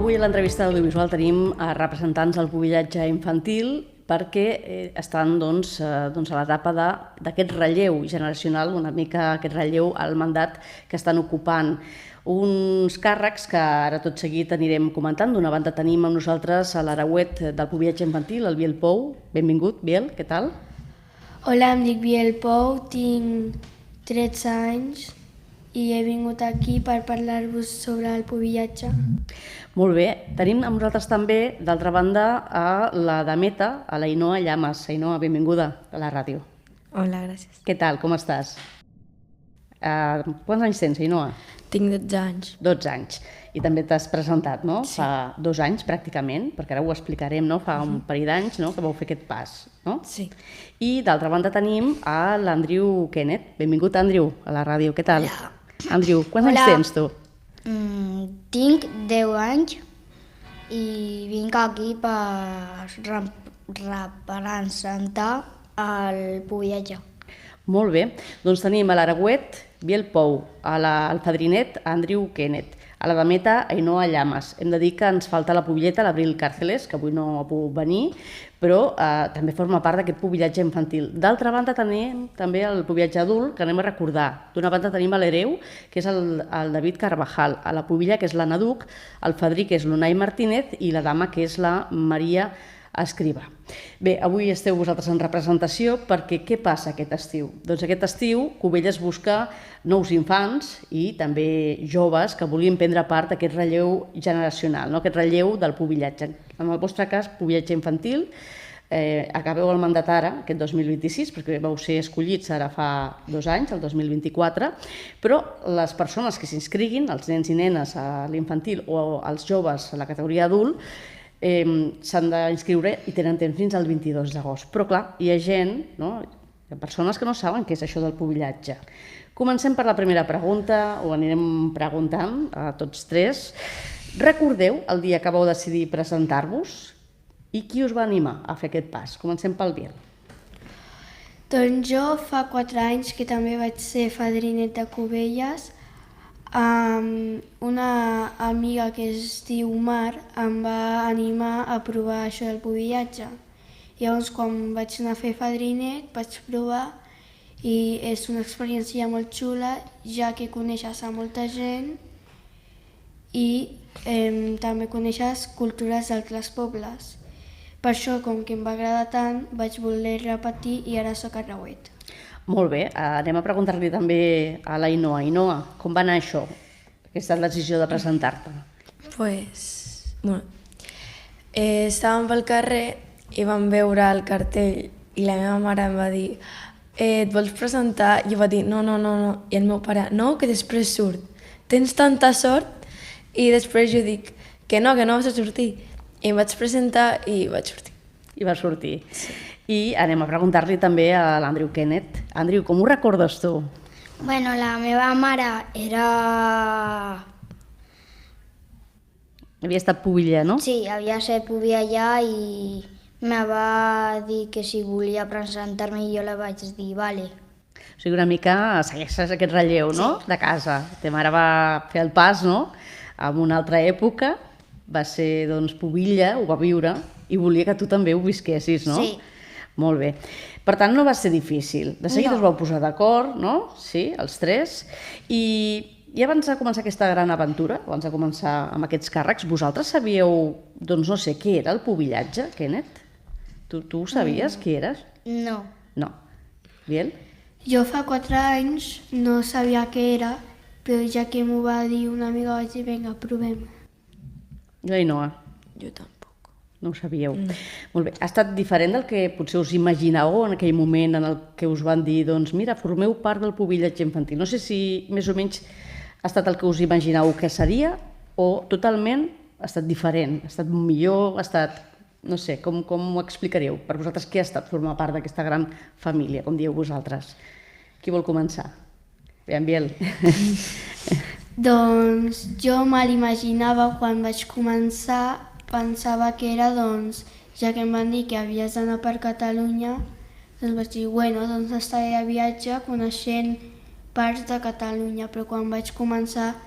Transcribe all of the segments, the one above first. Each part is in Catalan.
Avui a l'entrevista audiovisual tenim representants del pubillatge infantil perquè estan a l'etapa d'aquest relleu generacional, una mica aquest relleu al mandat que estan ocupant. Uns càrrecs que ara tot seguit anirem comentant. D'una banda tenim amb nosaltres a l'Aragüet del pubillatge infantil, el Biel Pou. Benvingut, Biel, què tal? Hola, em dic Biel Pou, tinc 13 anys i he vingut aquí per parlar-vos sobre el pubillatge. Molt bé. Tenim amb nosaltres també, d'altra banda, a la Dameta, a l'Ainoa Llamas. Ainoa, benvinguda a la ràdio. Hola, gràcies. Què tal, com estàs? Quants anys tens, Ainoa? Tinc 12 anys. 12 anys. I també t'has presentat, no? Sí. Fa 2 anys, pràcticament, perquè ara ho explicarem, no? Fa un parell d'anys, no?, que vau fer aquest pas, no? Sí. I d'altra banda tenim a l'Andrew Kenneth. Benvingut, Andrew, a la ràdio. Què tal? Hola. Andrew, quants anys tens, tu? Tinc 10 anys i vinc aquí per representar el pubillatge. Molt bé. Doncs tenim a l'Aragüet, Biel Pou, al Fadrinet, Andrew Kenneth, a la Dameta, Ainoa Llamas. Hem de dir que ens falta la pubilleta, l'Abril Càrceles, que avui no ha pogut venir, però també forma part d'aquest pubillatge infantil. D'altra banda tenim també el pubillatge adult, que anem a recordar. D'una banda tenim a l'Hereu, que és el David Carvajal, a la pubilla, que és l'Anna Duc, el fadrí, que és l'Unai Martínez, i la dama, que és la Maria Escrivà. Bé, avui esteu vosaltres en representació perquè què passa aquest estiu? Doncs aquest estiu Cubelles busca nous infants i també joves que vulguin prendre part d'aquest relleu generacional, no? Aquest relleu del pubillatge. En el vostre cas, pubillatge infantil, acabeu el mandat ara, aquest 2026, perquè vau ser escollits ara fa 2 anys, el 2024, però les persones que s'inscriguin, els nens i nenes a l'infantil o els joves a la categoria adult, s'han d'inscriure i tenen temps fins al 22 d'agost. Però clar, hi ha gent, no? Hi ha persones que no saben què és això del pubillatge. Comencem per la primera pregunta, ho anirem preguntant a tots tres. Recordeu el dia que vau decidir presentar-vos i qui us va animar a fer aquest pas? Comencem pel Biel. Doncs jo fa 4 anys que també vaig ser fadrinet de Cubelles. Una amiga que es diu Mar em va animar a provar això del pubillatge. Llavors, quan vaig anar a fer fadrinet, vaig provar i és una experiència molt xula, ja que coneixes a molta gent i també coneixes cultures d'altres pobles. Per això, com que em va agradar tant, vaig voler repetir i ara soc a Aragüet. Molt bé, anem a preguntar-li també a l'Ainoa. Ainoa, com va anar això, aquesta decisió de presentar-te? Estàvem pel carrer i vam veure el cartell i la meva mare em va dir et vols presentar? I jo vaig dir no. I el meu pare, no, que després surt. Tens tanta sort? I després jo dic que no vas a sortir. I em vaig presentar i vaig sortir. I va sortir. Sí. I anem a preguntar-li també a l'Andrew Kenneth. Andrew, com ho recordes tu? Bueno, la meva mare Havia estat pubilla, no? Sí, havia estat pubilla allà i me va dir que si volia presentar-me i jo la vaig dir, vale. O sigui, una mica segueixes aquest relleu, no? Sí. De casa. Ta mare va fer el pas, no? En una altra època, va ser, doncs, pubilla, ho va viure, i volia que tu també ho visquessis, no? Sí. Molt bé. Per tant, no va ser difícil. De seguida us vau posar d'acord, no? Sí, els tres. I abans de començar aquesta gran aventura, abans de començar amb aquests càrrecs, vosaltres sabíeu, doncs no sé, què era el pubillatge, Kenneth? Tu ho sabies, què eres? No. No. Biel? Jo fa 4 anys no sabia què era, però ja que m'ho va dir una amiga vaig dir, vinga, provem. I l'Ainoa? Jo tampoc. No ho sabíeu. Molt bé. Ha estat diferent del que potser us imaginàveu en aquell moment en el que us van dir, doncs mira, formeu part del pubillatge infantil. No sé si més o menys ha estat el que us imaginàveu que seria o totalment ha estat diferent, ha estat millor, ha estat... No sé, com ho explicaríeu? Per vosaltres, què ha estat formar part d'aquesta gran família, com dieu vosaltres? Qui vol començar? Bé, en Biel. Doncs jo me l'imaginava quan vaig començar, pensava que era, doncs, ja que em van dir que havies d'anar per Catalunya, doncs vaig dir, bueno, doncs estaré de viatge coneixent parts de Catalunya, però quan vaig començar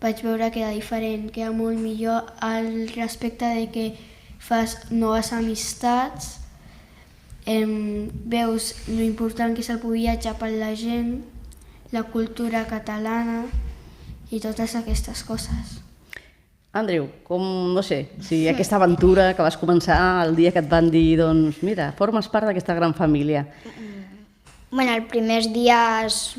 vaig veure que era diferent, que era molt millor al respecte de que fas noves amistats, veus lo important que és el pubillatge per la gent, la cultura catalana i totes aquestes coses. Andreu, com, no sé, si aquesta aventura que vas començar el dia que et van dir, doncs, mira, formes part d'aquesta gran família. Bueno, els primers dies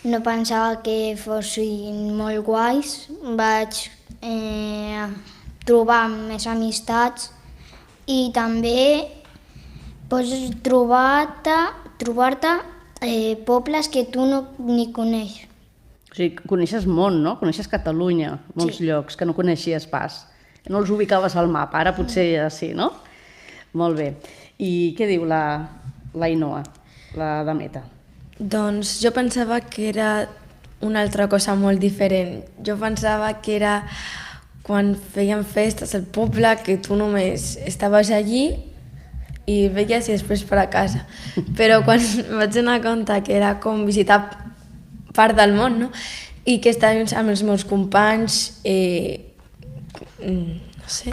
no pensava que fossin molt guais. Vaig trobar més amistats i també pots trobar-te pobles que tu no ni coneixes. O sigui, coneixes món, no? Coneixes Catalunya, molts llocs que no coneixies pas. No els ubicaves al mapa, ara potser ja sí, no? Molt bé. I què diu l'Ainoa, la Dameta? Doncs jo pensava que era una altra cosa molt diferent. Jo pensava que era quan feien festes al poble, que tu només estaves allí i veies i després per a casa. Però quan vaig donar compte que era com visitar part del món, no? I que estava amb els meus companys, no sé,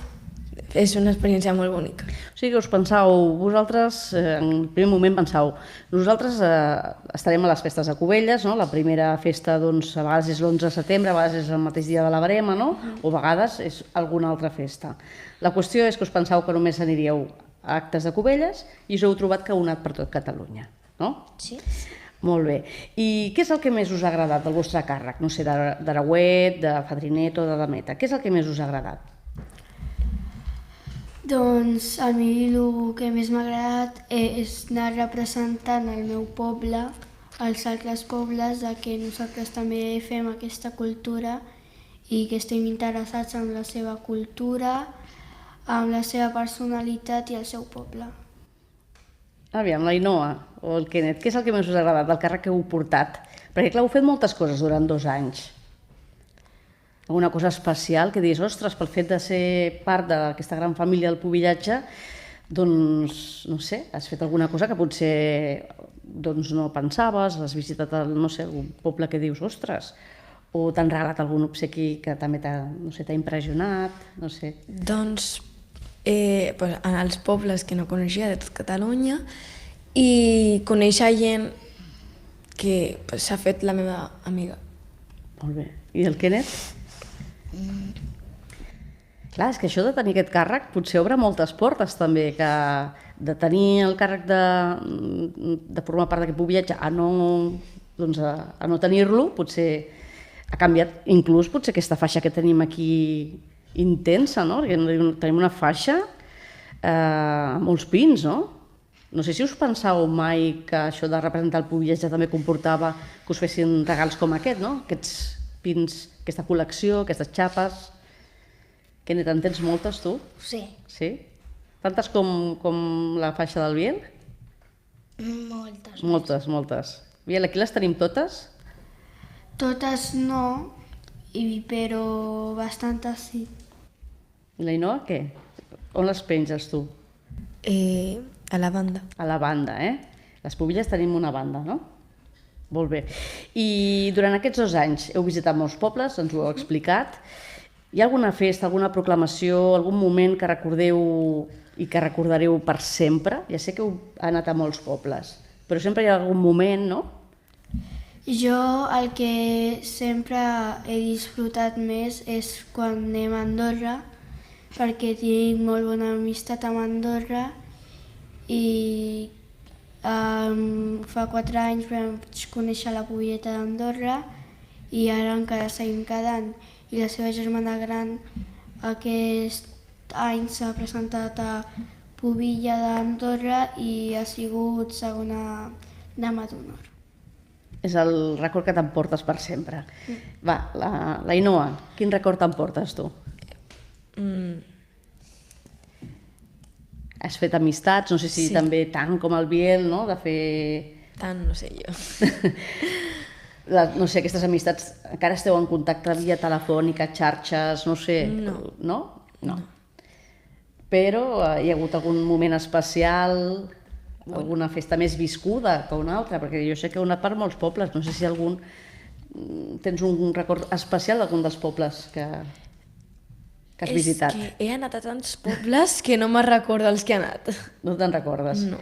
és una experiència molt bonica. O sigui que us pensau, vosaltres, en el primer moment pensau, nosaltres estarem a les festes de Cubelles, no? La primera festa, doncs, a vegades és l'11 de setembre, a vegades és el mateix dia de la Verema, no? O a vegades és alguna altra festa. La qüestió és que us pensau que només aniríeu a actes de Cubelles i us heu trobat que heu anat per tot Catalunya, no? Sí. Molt bé. I què és el que més us ha agradat del vostre càrrec? No sé, d'Aragüet, de Fadrinet o de Dameta. Què és el que més us ha agradat? Doncs a mi el que més m'ha agradat és anar representant el meu poble, als altres pobles, de que nosaltres també fem aquesta cultura i que estem interessats en la seva cultura, amb la seva personalitat i el seu poble. Aviam, l'Ainoa o el Kenneth, què és el que més us ha agradat del càrrec que heu portat? Perquè, clar, heu fet moltes coses durant 2 anys. Alguna cosa especial que diguis, ostres, pel fet de ser part d'aquesta gran família del pubillatge, doncs, no sé, has fet alguna cosa que potser doncs, no pensaves, has visitat no sé, algun poble que dius, ostres, o t'han regalat algun obsequi que també t'ha impressionat, no sé. Doncs en els pobles que no coneixia de tot Catalunya i conèixer gent que s'ha fet la meva amiga. Molt bé. I el Kenneth? Clar, és que això de tenir aquest càrrec potser obre moltes portes també, que de tenir el càrrec de formar part d'aquest pubillatge a no tenir-lo, potser ha canviat inclús potser aquesta faixa que tenim aquí intensa, no? Perquè tenim una faixa amb molts pins, no? No sé si us pensàveu mai que això de representar el pubillatge també comportava que us fessin regals com aquest, no? Aquests pins, aquesta col·lecció, aquestes xapes. Kenneth, en tens moltes, tu? Sí. Sí? Tantes com la faixa del Biel? Moltes. Moltes, moltes. Biel, aquí les tenim totes? Totes no, però bastantes sí. I l'Ainoa, què? On les penges, tu? A la banda. A la banda, Les pubilles tenim una banda, no? Molt bé. I durant aquests 2 anys heu visitat molts pobles, ens ho heu explicat. Hi ha alguna festa, alguna proclamació, algun moment que recordeu i que recordareu per sempre? Ja sé que heu anat a molts pobles, però sempre hi ha algun moment, no? Jo el que sempre he disfrutat més és quan anem a Andorra, perquè tinc molt bona amistat amb Andorra i fa 4 anys vaig conèixer la pubilleta d'Andorra i ara encara seguim quedant. I la seva germana gran aquest any s'ha presentat a Pubilla d'Andorra i ha sigut segona dama d'honor. És el record que t'emportes per sempre. Va, l'Ainoa, quin record t'emportes tu? Has fet amistats, no sé si també tant com el Biel, no? De fer... Tant, no sé jo. No sé, aquestes amistats, encara esteu en contacte via telefònica, xarxes, no sé... No. No? No. Però hi ha hagut algun moment especial, alguna festa més viscuda que una altra, perquè jo sé que heu anat per molts pobles, no sé si algun tens un record especial d'algun dels pobles que has visitat? És que he anat a tants pobles que no me'n recordo els que he anat. No te'n recordes? No.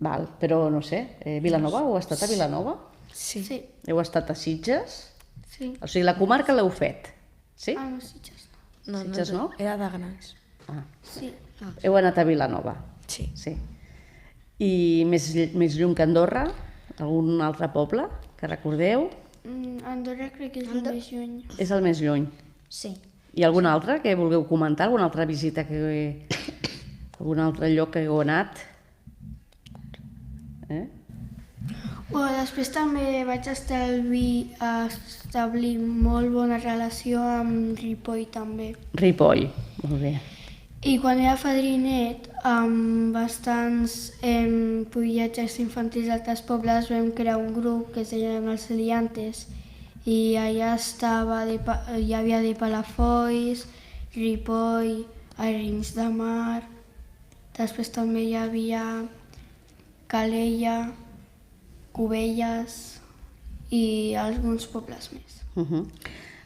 Val, però no sé, Vilanova, heu estat a Vilanova? Sí. Sí, Heu estat a Sitges? sí. O sigui, la comarca l'heu fet, sí? Ah, no, Sitges no. Sitges no? Era de Grans. Ah. Sí. Heu anat a Vilanova? Sí. Sí. I més lluny que Andorra? Algun altre poble que recordeu? Andorra crec que és el més lluny. És el més lluny. Sí. I algun altre que vulgueu comentar? Alguna altra visita algun altre lloc que heu anat? Després també vaig establir molt bona relació amb Ripoll també. Ripoll, molt bé. I quan era fadrinet, amb bastants viatges infantils d'altres pobles vam crear un grup que es deia els Eliantes i allà hi havia de Palafolls, Ripoll, Arenys de Mar, després també hi havia Calella, Cubelles i alguns pobles més.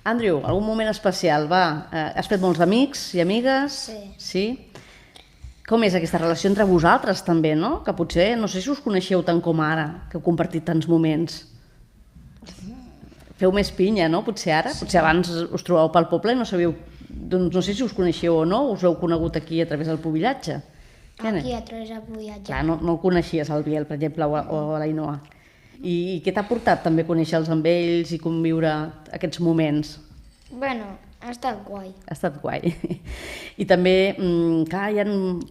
Andrew, algun moment especial, va? Has fet molts amics i amigues? Sí. Sí? Com és aquesta relació entre vosaltres també, no? Que potser, no sé si us coneixeu tant com ara, que heu compartit tants moments. Feu més pinya, no? Potser ara? Potser abans us trobàveu pel poble i no sabíeu... Doncs no sé si us coneixeu o no, us heu conegut aquí a través del pubillatge. Aquí a través del viatge. Clar, no el coneixies, el Biel, per exemple, o l'Ainoa. I què t'ha portat també conèixer-los amb ells i conviure aquests moments? Bueno, ha estat guai. Ha estat guai. I també, clar, hi ha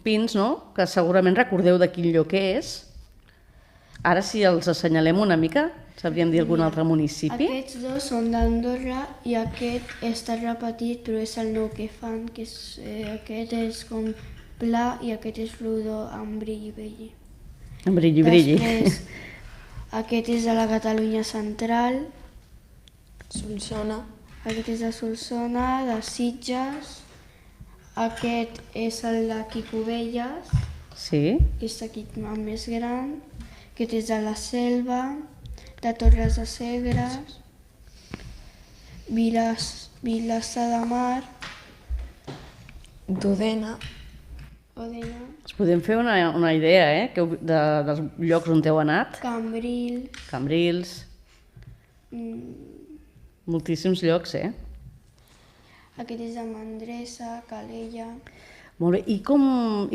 pins, no?, que segurament recordeu de quin lloc és. Ara, si els assenyalem una mica, sabríem dir algun altre municipi? Aquests dos són d'Andorra i aquest està repetit, però és el nou que fan, que aquest és com pla i aquest és rodó amb brilli, brilli. En brilli, brilli. Després, aquest és de la Catalunya central, Solsona. aquest és de Solsona, de Sitges, aquest és el d'aquí Cubelles, Sí? que és aquí el més gran, aquest és de la Selva, de Torres de Segre, Vilassar de Mar, Dodena. Odena, Ens podem fer una idea, dels llocs on heu anat? Cambrils, Cambrils, moltíssims llocs, aquest és de Mandresa, Calella. Molt bé. I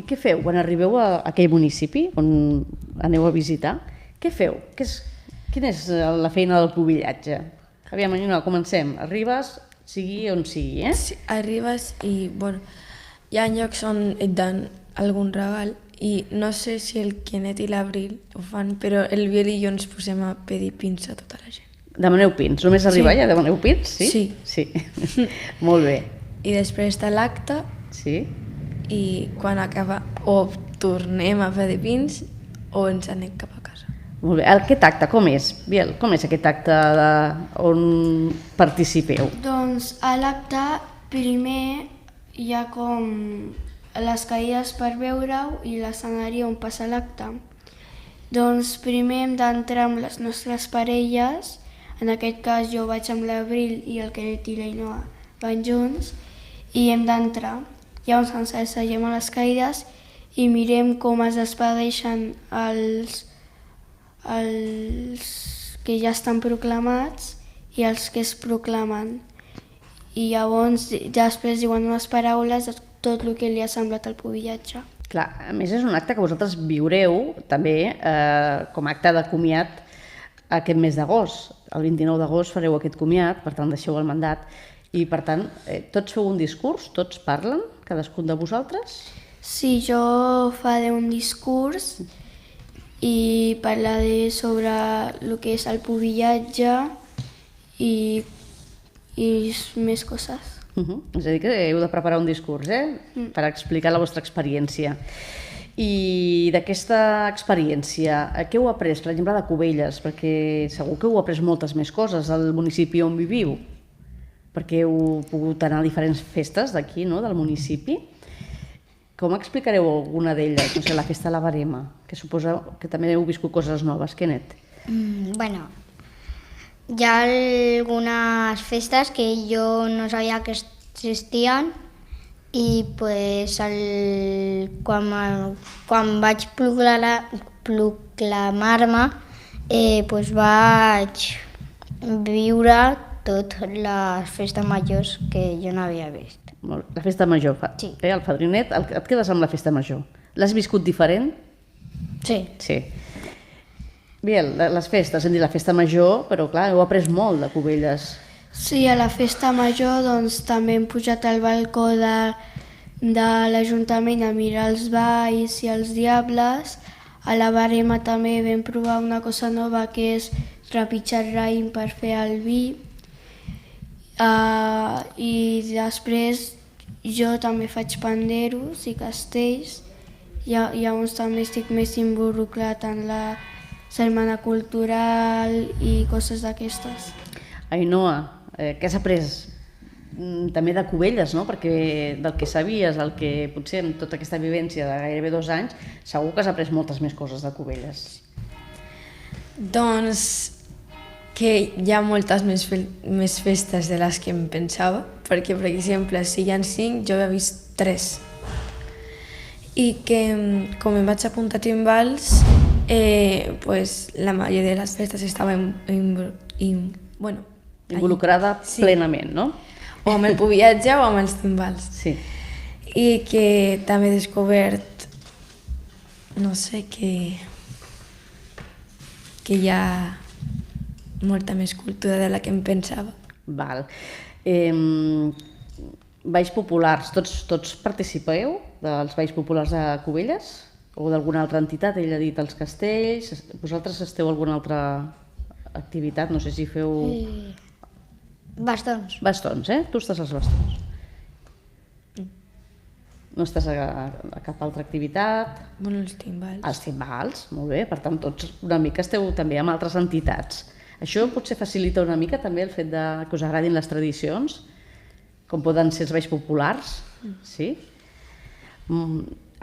què feu quan arribeu a aquell municipi on aneu a visitar? Què feu? Quina és la feina del pubillatge? Aviam, Ainoa, comencem. Arribes, sigui on sigui, Sí, arribes i, bueno, hi ha llocs on et dan algun regal i no sé si el Kenneth i l'Abril ho fan, però el Biel i jo ens posem a pedir pins a tota la gent. Demaneu pins. Només arribar ja demaneu pins? Sí? Sí. Sí. Molt bé. I després està l'acte Sí? i quan acaba o tornem a pedir pins o ens anem cap a casa. Molt bé. Aquest acte com és, Biel? Com és aquest acte on participeu? Doncs a l'acte primer hi ha com les caïdes per veure-ho i l'escenari on passa l'acte. Doncs primer hem d'entrar amb les nostres parelles, en aquest cas jo vaig amb l'Abril i el Kenneth i l'Ainoa van junts, i hem d'entrar. Llavors ens asseiem a les caïdes i mirem com es despedeixen els que ja estan proclamats i els que es proclamen. I llavors després diuen unes paraules de tot el que li ha semblat al pubillatge. Clar, a més és un acte que vosaltres viureu també com a acte de comiat aquest mes d'agost. El 29 d'agost fareu aquest comiat, per tant deixeu el mandat. I per tant, tots feu un discurs? Tots parlen? Cadascun de vosaltres? Sí, jo faré un discurs i parlaré sobre el que és el pubillatge i més coses. És a dir, que heu de preparar un discurs, per explicar la vostra experiència. I d'aquesta experiència, què heu après, per exemple, de Cubelles? Perquè segur que heu après moltes més coses al municipi on viviu, perquè heu pogut anar a diferents festes d'aquí, no?, del municipi. Com explicareu alguna d'elles? No sé, la festa de la Verema, que suposa que també heu viscut coses noves. Kenneth? Bueno, Hi ha algunes festes que jo no sabia que existien i pues, quan vaig proclamar-me pues, vaig viure totes les festes majors que jo no havia vist. La festa major, Sí. el fadrinet, et quedes amb la festa major. L'has viscut diferent? Sí. Sí. Bé, les festes, hem dit la festa major, però clar, heu après molt de Cubelles. Sí, a la festa major doncs, també hem pujat al balcó de l'Ajuntament a mirar els balls i els diables. A la barema també vam provar una cosa nova que és trepitjar raïm per fer el vi. I després jo també faig panderos i castells. Llavors també estic més involucrat en la setmana cultural i coses d'aquestes. Ainhoa, què has après també de Cubelles, no? Perquè del que sabies, el que potser amb tota aquesta vivència de gairebé 2 anys, segur que has après moltes més coses de Cubelles. Doncs que hi ha moltes més festes de les que em pensava, perquè, per exemple, si hi ha 5, jo havia vist 3. I que, com em vaig apuntar a timbals, pues, la majoria de les festes estava Involucrada Sí. plenament, no? o amb el pubillatge o amb els timbals. Sí. I que també he descobert, no sé, que hi ha molta més cultura de la que em pensava. Val. Balls populars, tots participeu dels balls populars de Cubelles? O d'alguna altra entitat? Ell ha dit els castells. Vosaltres esteu a alguna altra activitat? No sé si feu... Bastons. Bastons, Tu estàs als bastons. No estàs a cap altra activitat? Bueno, els timbals. Els timbals, molt bé. Per tant, tots una mica esteu també amb altres entitats. Això potser facilita una mica també el fet que us agradin les tradicions, com poden ser els balls populars, sí?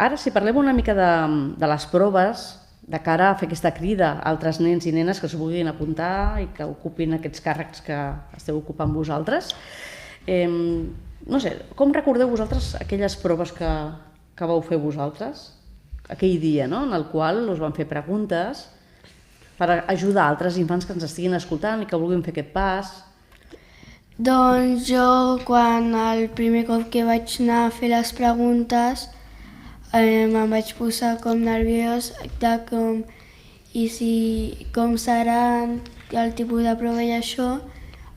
Ara, si parlem una mica de les proves, de cara a fer aquesta crida a altres nens i nenes que es vulguin apuntar i que ocupin aquests càrrecs que esteu ocupant vosaltres, no sé, com recordeu vosaltres aquelles proves que vau fer vosaltres? Aquell dia, no?, en el qual us van fer preguntes per ajudar altres infants que ens estiguin escoltant i que vulguin fer aquest pas. Doncs jo, quan el primer cop que vaig anar a fer les preguntes, em vaig posar com nerviós de com seran el tipus de prova i això,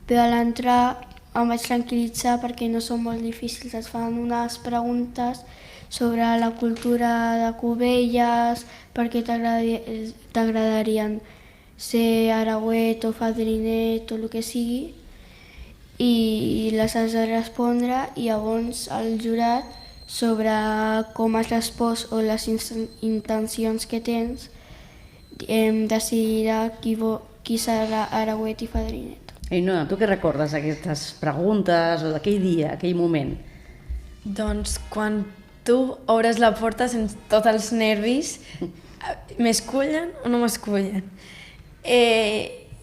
però a l'entrar em vaig tranquil·litzar perquè no són molt difícils. Es fan unes preguntes sobre la cultura de Cubelles, per què t'agradarien ser aragüet o fadrinet o el que sigui, i les has de respondre i llavors el jurat, sobre com has respost o les intencions que tens, decidirà qui serà aragüet i fadrinet. Ainhoa, tu què recordes d'aquestes preguntes o d'aquell dia, aquell moment? Doncs quan tu obres la porta sents tots els nervis, m'escullen o no m'escullen?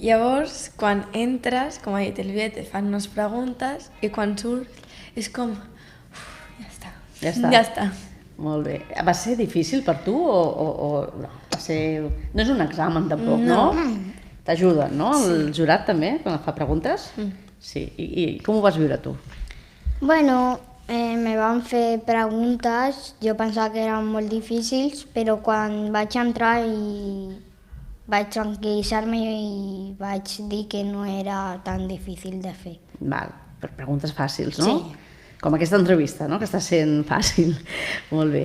Llavors, quan entres, com ha dit el Viet, et fan unes preguntes i quan surts és com... Ja està. Ja està. Molt bé. Va ser difícil per tu o no? Va ser... No és un examen tampoc, no? T'ajuden, no? El jurat també, quan et fa preguntes? Sí. I com ho vas viure tu? Bueno, me van fer preguntes, jo pensava que eren molt difícils, però quan vaig entrar i vaig tranquil·litzar-me i vaig dir que no era tan difícil de fer. Val, per preguntes fàcils, no? Sí. Com aquesta entrevista, no?, que està sent fàcil. Molt bé.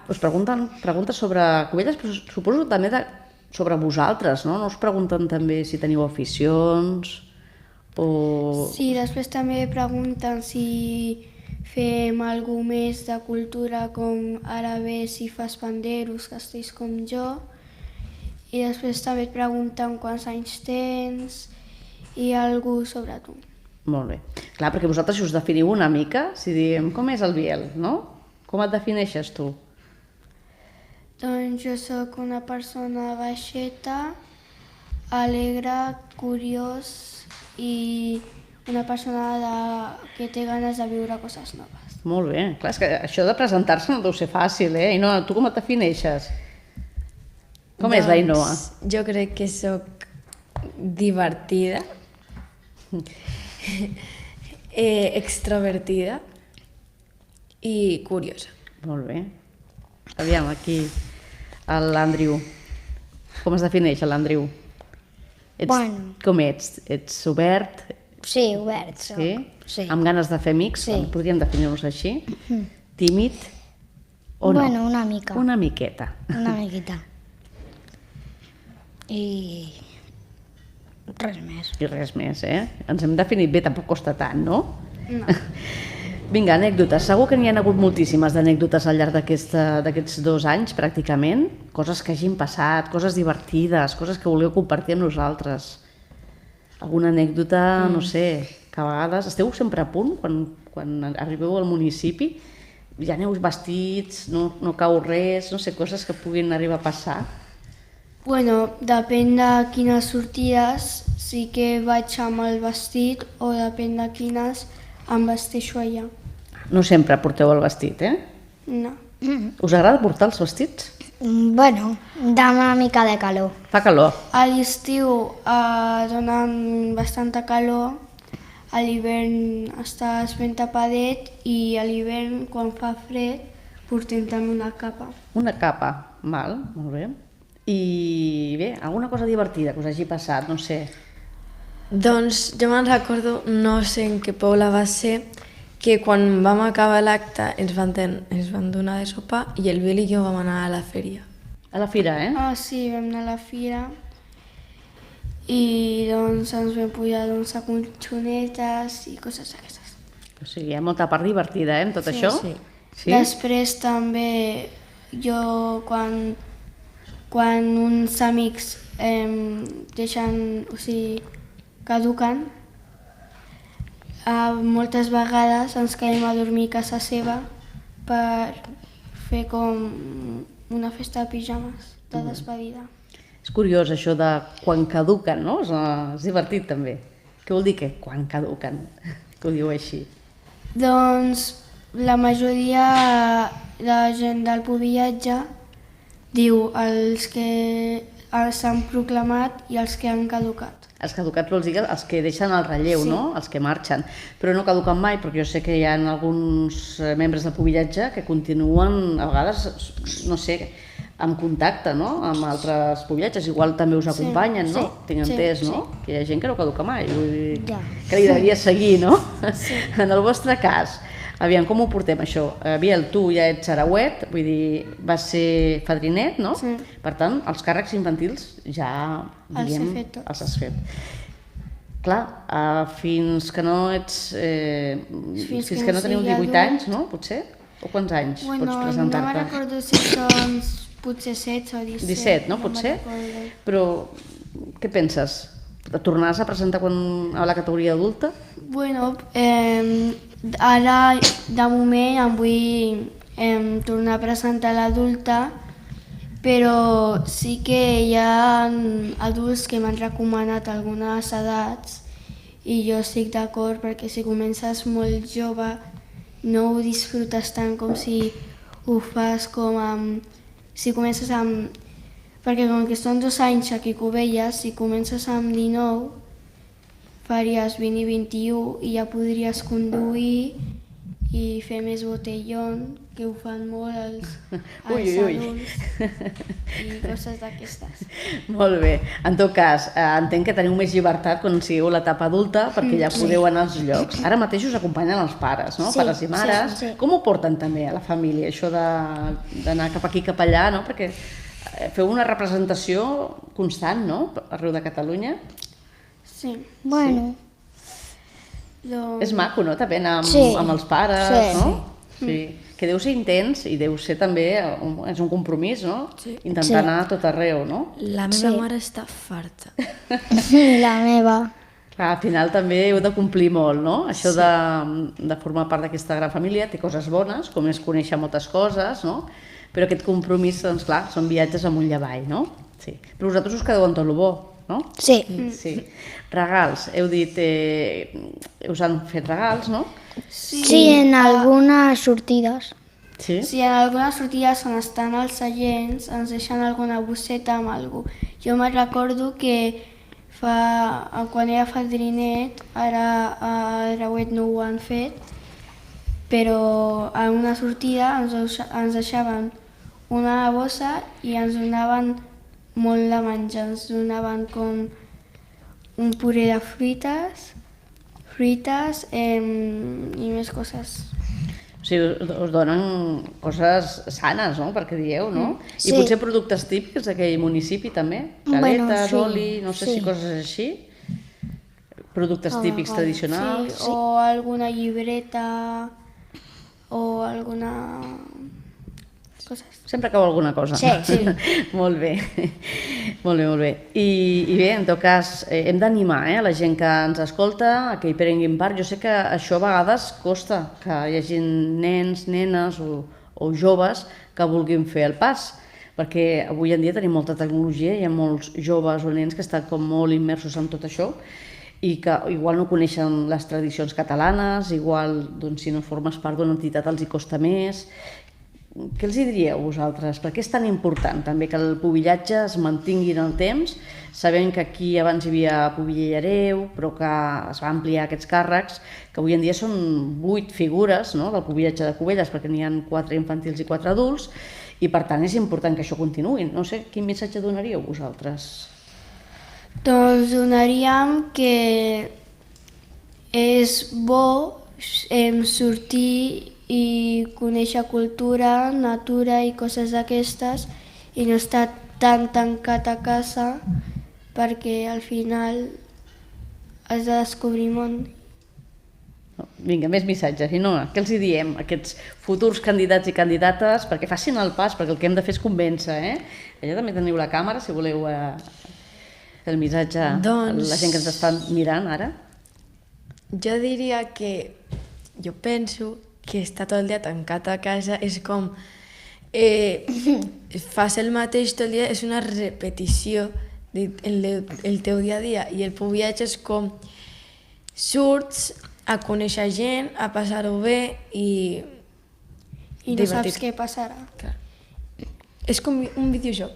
Us pregunten preguntes sobre Cubelles, però suposo també sobre vosaltres, no? No us pregunten també si teniu aficions o... Sí, després també pregunten si fem alguna més de cultura, com ara bé si fas panderos, castells com jo, i després també et pregunten quants anys tens i alguna sobre tu. Molt bé. Clar, perquè vosaltres us definiu una mica, si diem com és el Biel, no? Com et defineixes tu? Doncs jo sóc una persona baixeta, alegre, curiós i una persona que té ganes de viure coses noves. Molt bé. Clar, és que això de presentar-se no deu ser fàcil, eh? Ainhoa, tu com et defineixes? Com és l'Ainhoa? Jo crec que sóc divertida, extrovertida i curiosa. Molt bé. Aviam, aquí, l'Andrew. Com es defineix l'Andrew? Bueno. Com ets? Ets obert? Sí, obert. soc. Sí? Sí. Amb ganes de fer amics? Sí. Podríem definir-nos així? Tímid? O no? Bueno, una mica. Una miqueta. Una miqueta. I res més. I res més, eh? Ens hem definit bé, tampoc costa tant, no? No. Vinga, anècdotes. Segur que n'hi ha hagut moltíssimes d'anècdotes al llarg d'aquests 2 anys, pràcticament. Coses que hagin passat, coses divertides, coses que voleu compartir amb nosaltres. Alguna anècdota, no sé, que a vegades... Esteu sempre a punt quan arribeu al municipi? Ja aneu vestits, no cau res, no sé, coses que puguin arribar a passar. Bueno, depèn de quines sortides sí que vaig amb el vestit o depèn de quines em vesteixo allà. No sempre porteu el vestit, eh? No. Us agrada portar els vestits? Bueno, dama una mica de calor. Fa calor. A l'estiu dona bastanta calor, a l'hivern estàs ben tapadet i a l'hivern, quan fa fred, portem també una capa. Una capa, molt bé. I bé, alguna cosa divertida que us hagi passat, no sé. Doncs jo me'n recordo, no sé en què poble va ser, que quan vam acabar l'acte ens van donar de sopar i el Bill i jo vam anar a la fèria. A la fira, eh? Ah, sí, vam anar a la fira i doncs ens vam pujar a colxonetes i coses d'aquestes. O sigui, hi ha molta part divertida, eh, amb tot això? Sí. Després també jo quan uns amics deixen, o sigui, caduquen, moltes vegades ens quedem a dormir a casa seva per fer com una festa de pijames de despedida. És curiós això de quan caduquen, no? És divertit també. Què vol dir que quan caduquen? Que ho diu així. Doncs la majoria de gent del Pubillatge diu els que s'han proclamat i els que han caducat. Els caducats vols dir els que deixen el relleu, Sí. no? Els que marxen. Però no caduquen mai, perquè jo sé que hi ha alguns membres del Pubillatge que continuen, a vegades, no sé, en contacte, no?, amb altres pubillatges. Igual també us acompanyen, no? sí, Tinc entès, no? Que hi ha gent que no caduca mai. Vull dir, Ja. que li devia seguir, no? En el vostre cas, aviam, com ho portem, això? Biel, tu ja ets sarauet, vull dir, vas ser fadrinet, no? Sí. Per tant, els càrrecs infantils ja, Els diguem, he fet tots. els has fet. Clar, fins que no ets... fins que no teniu sigui 18 adult. anys, no? Potser? O quants anys Bueno, pots no presentar-te? me'n recordo si són potser 16 o 17. 17, no? me'n Potser? recordo. Però què penses? Et tornaràs a presentar a la categoria adulta? Bueno, ara de moment em vull tornar a presentar a l'adulta, però sí que hi ha adults que m'han recomanat algunes edats i jo estic d'acord perquè si comences molt jove no ho disfrutes tant com si ho fas si comences amb... Perquè com que són 2 anys aquí que ho veies, si comences amb 19 faries 20 i 21 i ja podries conduir i fer més botellón, que ho fan molt els adults i coses d'aquestes. Molt bé. En tot cas, entenc que teniu més llibertat quan sigueu a l'etapa adulta perquè ja podeu anar als llocs. Ara mateix us acompanyen els pares, no? Sí, Pares i mares. sí. Com ho porten també a la família, això d'anar cap aquí, cap allà, no? Perquè feu una representació constant, no?, arreu de Catalunya. Sí. Bueno, Doncs... És maco, no?, també anar Sí. amb els pares, Sí. no? Sí. Que deu ser intens i deu ser també, és un compromís, no? Sí. Intentar Sí. anar a tot arreu, no? La meva Sí. mare està farta. la meva. Clar, al final també heu de complir molt, no? Això de formar part d'aquesta gran família té coses bones, com és conèixer moltes coses, no? Però aquest compromís, doncs clar, són viatges amunt i avall, no? Sí. Però vosaltres us quedeu en tot el bo. no? Sí. Sí. Regals, heu dit, us han fet regals, no? Sí, en algunes sortides. Sí. Si en algunes sortides on estan els seients ens deixen alguna bosseta amb alguna cosa. Jo me'n recordo que quan era fadrinet, ara a Drauet no ho han fet, però en una sortida ens deixaven una bossa i ens donaven molt de menjar. Ens donaven com un puré de fruites i més coses. O sigui, us donen coses sanes, no?, perquè dieu, no? Sí. I potser productes típics d'aquell municipi també? Bueno, Galetes, sí, oli, no sé sí. si coses així? Productes típics tradicionals? Sí, o alguna llibreta o alguna coses. Sempre cau alguna cosa. Sí, sí. Molt bé. Molt bé, molt bé. I bé, en tot cas, hem d'animar la gent que ens escolta a que hi prenguin part. Jo sé que això a vegades costa, que hi hagi nens, nenes o joves que vulguin fer el pas, perquè avui en dia tenim molta tecnologia, hi ha molts joves o nens que estan com molt immersos en tot això i que igual no coneixen les tradicions catalanes, igual doncs, si no formes part d'una entitat els hi costa més. Què els hi diríeu vosaltres? Per què és tan important també que el pubillatge es mantingui en el temps, sabent que aquí abans hi havia pubiller i hereu, però que es va ampliar aquests càrrecs, que avui en dia són 8 figures, no?, del pubillatge de Cubelles, perquè n'hi ha 4 infantils i 4 adults, i per tant és important que això continuï. No sé, quin missatge donaríeu vosaltres? Doncs donaríem que és bo sortir i conèixer cultura, natura i coses d'aquestes i no estar tan tancat a casa perquè al final has de descobrir món. Vinga, més missatges. I no, què els hi diem a aquests futurs candidats i candidates perquè facin el pas, perquè el que hem de fer és convèncer, Allà també teniu la càmera, si voleu el missatge a la gent que ens estan mirant ara. Jo diria que jo penso que estar tot el dia tancat a casa és com fas el mateix tot el dia, és una repetició del teu dia a dia i el pubillatge és com surts a conèixer gent, a passar-ho bé i no saps què passarà. Clar. És com un videojoc,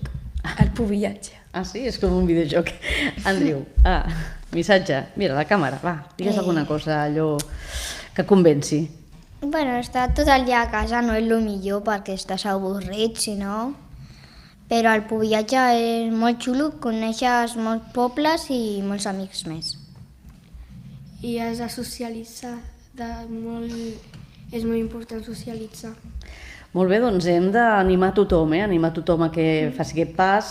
el pubillatge. Ah, sí? És com un videojoc. Andrew, missatge. Mira, la càmera, va, digues alguna cosa allò que convenci. Bueno, estar tot el dia a casa no és el millor perquè estàs avorrit, si no. Però el pubillatge és molt xulo, coneixes molts pobles i molts amics més. I has de socialitzar, és molt important socialitzar. Molt bé, doncs hem d'animar tothom, animar tothom a que faci aquest pas.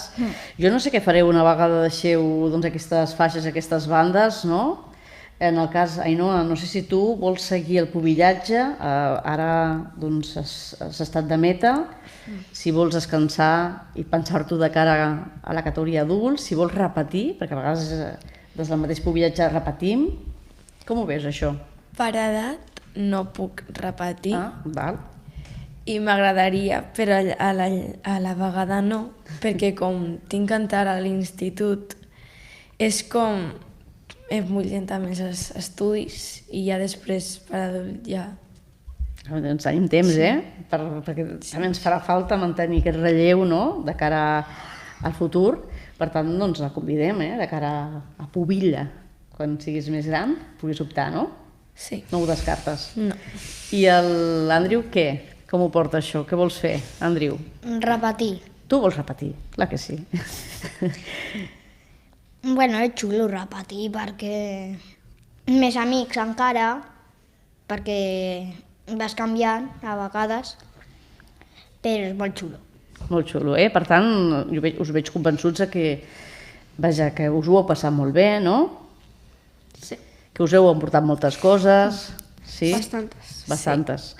Jo no sé què fareu una vegada deixeu doncs, aquestes faixes, aquestes bandes, no? En el cas, Ainhoa, no sé si tu vols seguir el pubillatge, ara doncs, has estat de meta, si vols descansar i pensar-t'ho de cara a la categoria adults, si vols repetir, perquè a vegades des del mateix pubillatge repetim. Com ho veus, això? Per edat no puc repetir Val. i m'agradaria, però a la vegada no, perquè com tinc que entrar a l'institut, és com vull entrar més als estudis i ja després per adult ja... Doncs tenim temps, perquè també ens farà falta mantenir aquest relleu, no?, de cara al futur. Per tant, doncs la convidem, de cara a pubilla. Quan siguis més gran, puguis optar, no? Sí. No ho descartes? No. I l'Andrew, què? Com ho porta això? Què vols fer, Andrew? Repetir. Tu vols repetir? Clar que sí. Bueno, és xulo repetir perquè més amics encara, perquè vas canviant a vegades, però és molt xulo. Molt xulo, Per tant, us veig convençuts que, vaja, que us ho heu passat molt bé, no? Sí. Que us heu emportat moltes coses. Sí? Bastantes.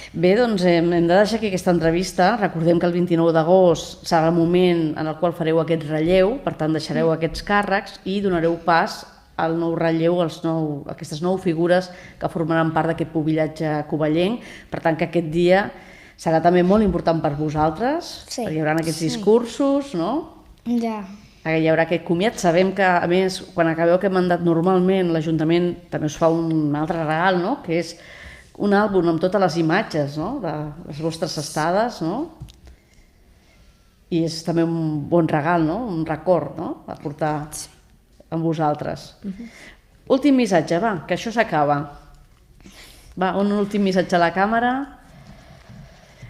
Bé, doncs hem de deixar aquí aquesta entrevista. Recordem que el 29 d'agost serà el moment en el qual fareu aquest relleu, per tant deixareu aquests càrrecs i donareu pas al nou relleu, aquestes 9 figures que formaran part d'aquest pubillatge covellenc. Per tant, que aquest dia serà també molt important per vosaltres, perquè hi haurà aquests discursos, no? Ja. Hi haurà aquest comiat. Sabem que, a més, quan acabeu aquest mandat, normalment l'Ajuntament també us fa un altre regal, no? Que és un àlbum amb totes les imatges, no? De les vostres estades, no? I és també un bon regal, no? Un record, no? A portar amb vosaltres. Últim missatge, va, que això s'acaba. Va, un últim missatge a la càmera.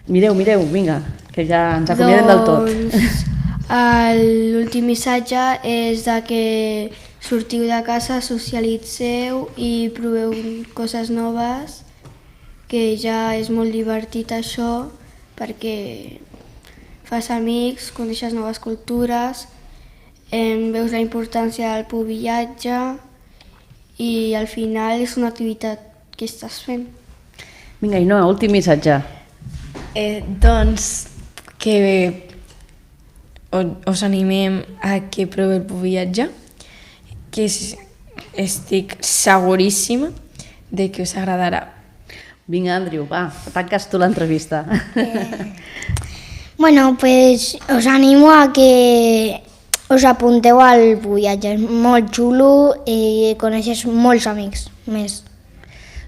Mireu, vinga, que ja ens acomiadem del tot. Doncs l'últim missatge és de que sortiu de casa, socialitzeu i proveu coses noves, que ja és molt divertit això, perquè fas amics, coneixes noves cultures, veus la importància del pubillatge i al final és una activitat que estàs fent. Vinga, Ainhoa, últim missatge. Doncs que us animem a que proveu el pubillatge, que estic seguríssima de que us agradarà. Vinga, Andrew, va, tanques tu l'entrevista. Bueno, pues os animo a que us apunteu al pubillatge, és molt xulo i coneixes molts amics més.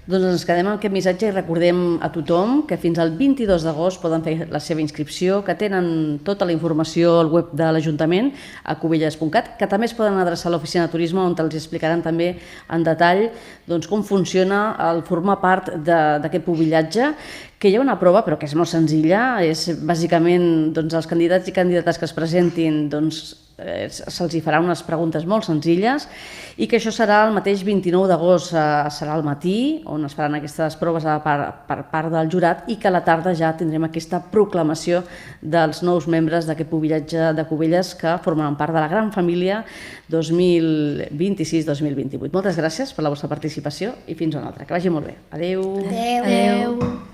Doncs ens quedem amb aquest missatge i recordem a tothom que fins al 22 d'agost poden fer la seva inscripció, que tenen tota la informació al web de l'Ajuntament, a cubelles.cat, que també es poden adreçar a l'oficina de turisme on els explicaran també en detall doncs, com funciona el formar part d'aquest pubillatge, que hi ha una prova però que és molt senzilla, és bàsicament doncs, els candidats i candidates que es presentin doncs, se'ls farà unes preguntes molt senzilles i que això serà el mateix 29 d'agost, serà al matí, on es faran aquestes proves per part del jurat i que a la tarda ja tindrem aquesta proclamació dels nous membres d'aquest pubillatge de Cubelles que formaran part de la gran família 2026-2028. Moltes gràcies per la vostra participació i fins una altra. Que vagi molt bé. Adéu. Adéu.